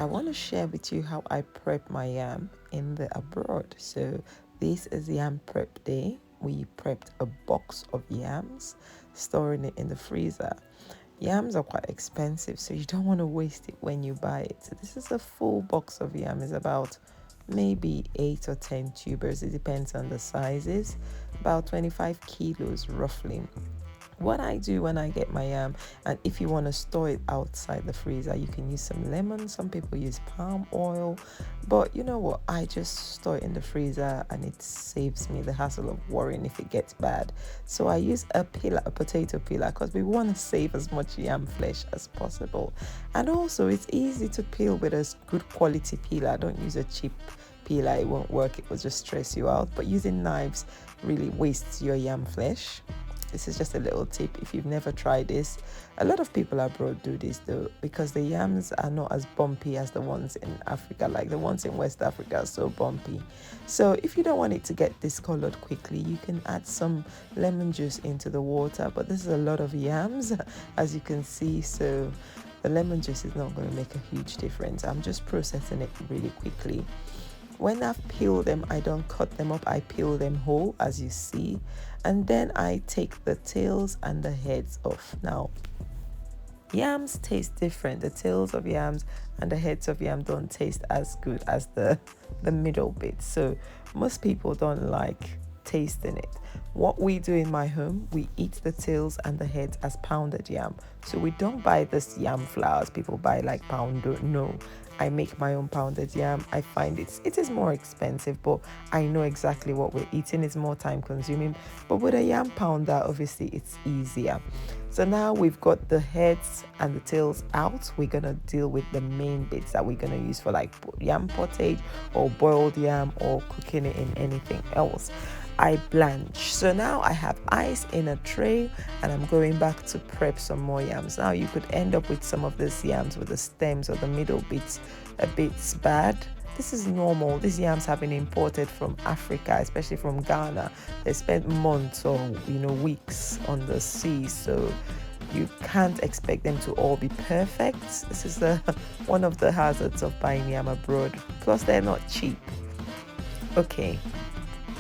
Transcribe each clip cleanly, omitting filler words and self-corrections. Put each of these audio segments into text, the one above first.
I want to share with you how I prep my yam in the abroad. So this is yam prep day. We prepped a box of yams, storing it in the freezer. Yams are quite expensive, so you don't want to waste it when you buy it. So this is a full box of yam. It's about maybe 8 or 10 tubers. It depends on the sizes. About 25 kilos roughly. What I do when I get my yam, and if you want to store it outside the freezer, you can use some lemon. Some people use palm oil, but you know what, I just store it in the freezer and it saves me the hassle of worrying if it gets bad. So I use a peeler, a potato peeler, because we want to save as much yam flesh as possible. And also it's easy to peel with a good quality peeler. I don't use a cheap peeler, it won't work, it will just stress you out. But using knives really wastes your yam flesh. This is just a little tip if you've never tried this. A lot of people abroad do this though, because the yams are not as bumpy as the ones in Africa. Like the ones in West Africa are so bumpy. So if you don't want it to get discolored quickly, you can add some lemon juice into the water. But this is a lot of yams, as you can see. So the lemon juice is not going to make a huge difference. I'm just processing it really quickly. When I've peeled them, I don't cut them up, I peel them whole, as you see, and then I take the tails and the heads off. Now, yams taste different. The tails of yams and the heads of yam don't taste as good as the middle bit, so most people don't like tasting it. What we do in my home, we eat the tails and the heads as pounded yam. So we don't buy this yam flours people buy like pounder. No, I make my own pounded yam. I find it is more expensive, but I know exactly what we're eating. It's more time consuming, but with a yam pounder, obviously it's easier. So now we've got the heads and the tails out. We're gonna deal with the main bits that we're gonna use for like yam pottage or boiled yam or cooking it in anything else. I blanch. So now I have ice in a tray and I'm going back to prep some more yams. Now you could end up with some of these yams with the stems or the middle bits a bit bad. This is normal. These yams have been imported from Africa, especially from Ghana. They spent months or weeks on the sea, so you can't expect them to all be perfect. This is one of the hazards of buying yam abroad. Plus they're not cheap. Okay.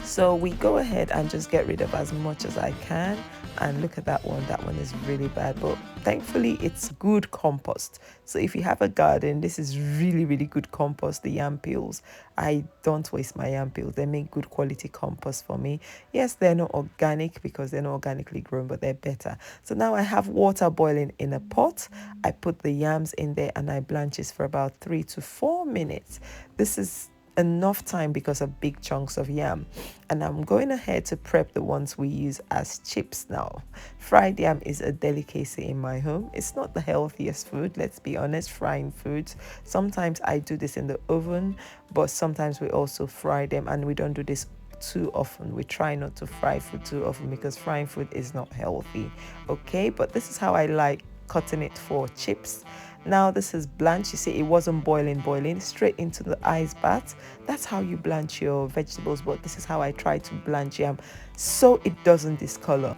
So we go ahead and just get rid of as much as I can. And look at that one is really bad, but thankfully it's good compost. So if you have a garden, this is really, really good compost, the yam peels. I don't waste my yam peels. They make good quality compost for me. Yes, they're not organic because they're not organically grown, but they're better. So now I have water boiling in a pot. I put the yams in there and I blanch it for about 3 to 4 minutes. This is enough time because of big chunks of yam, and I'm going ahead to prep the ones we use as chips now. Fried yam is a delicacy in my home. It's not the healthiest food, let's be honest, frying foods. Sometimes I do this in the oven, but sometimes we also fry them, and we don't do this too often. We try not to fry food too often because frying food is not healthy. Okay, but this is how I like cutting it for chips. Now this is blanch. You see it wasn't boiling, straight into the ice bath. That's how you blanch your vegetables, but this is how I try to blanch yam so it doesn't discolor.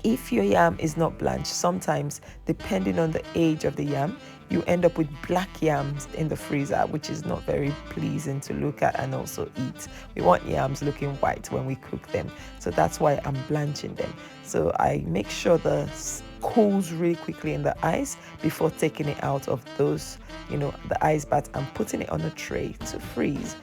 If your yam is not blanched, sometimes depending on the age of the yam, you end up with black yams in the freezer, which is not very pleasing to look at and also eat. We want yams looking white when we cook them, so that's why I'm blanching them. So I make sure the cools really quickly in the ice before taking it out of those, the ice bath, and putting it on a tray to freeze.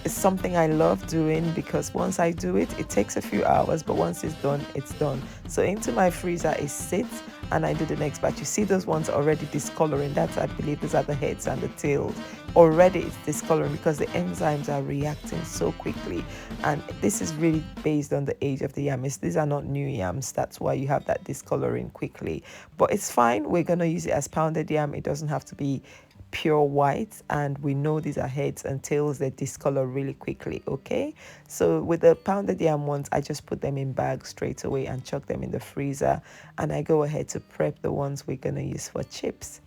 It's something I love doing because once I do it, it takes a few hours, but once it's done, it's done. So into my freezer it sits and I do the next batch. You see those ones already discoloring. That's, I believe, those are the heads and the tails. Already it's discoloring because the enzymes are reacting so quickly. And this is really based on the age of the yams. These are not new yams. That's why you have that discoloring quickly. But it's fine. We're going to use it as pounded yam. It doesn't have to be pure white, and we know these are heads and tails that discolor really quickly. Okay, so with the pounded yam ones, I just put them in bags straight away and chuck them in the freezer, and I go ahead to prep the ones we're gonna use for chips.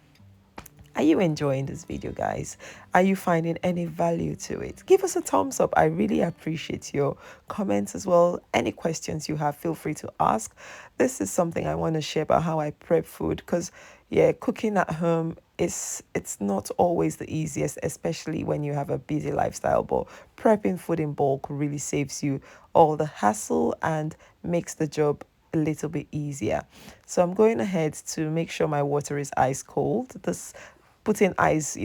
Are you enjoying this video, guys? Are you finding any value to it? Give us a thumbs up. I really appreciate your comments as well. Any questions you have, feel free to ask. This is something I want to share about how I prep food, because Yeah, cooking at home is it's not always the easiest, especially when you have a busy lifestyle, but prepping food in bulk really saves you all the hassle and makes the job a little bit easier. So I'm going ahead to make sure my water is ice cold. This putting ice,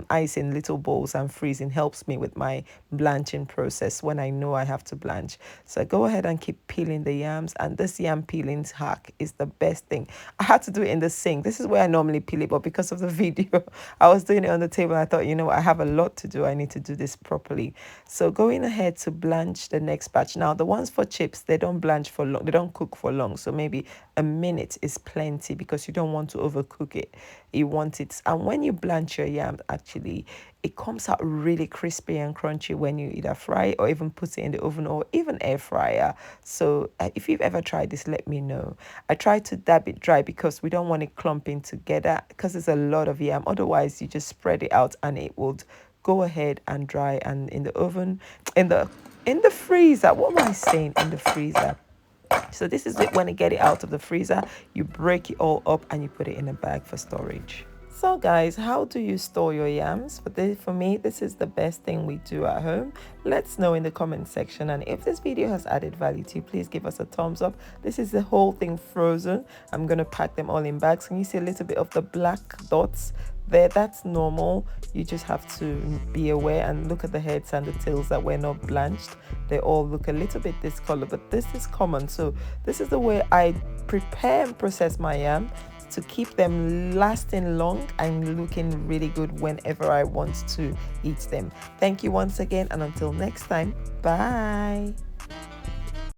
ice in little bowls and freezing helps me with my blanching process when I know I have to blanch. So I go ahead and keep peeling the yams, and this yam peeling hack is the best thing. I had to do it in the sink. This is where I normally peel it, but because of the video, I was doing it on the table. I thought, I have a lot to do. I need to do this properly. So going ahead to blanch the next batch. Now the ones for chips, they don't blanch for long. They don't cook for long. So maybe a minute is plenty because you don't want to overcook it. You want it, and when you blanch your yam, actually it comes out really crispy and crunchy when you either fry it or even put it in the oven or even air fryer. So if you've ever tried this, let me know. I try to dab it dry because we don't want it clumping together because there's a lot of yam. Otherwise you just spread it out and it would go ahead and dry. And in the oven, in the freezer, what am I saying, in the freezer? So this is it. When you get it out of the freezer, you break it all up and you put it in a bag for storage. So guys, how do you store your yams? For me, this is the best thing we do at home. Let's know in the comment section, and if this video has added value to you, please give us a thumbs up. This is the whole thing frozen. I'm going to pack them all in bags. Can you see a little bit of the black dots there? That's normal. You just have to be aware and look at the heads and the tails that were not blanched. They all look a little bit discolored, but this is common. So this is the way I prepare and process my yam to keep them lasting long and looking really good whenever I want to eat them. Thank you once again, and until next time, bye.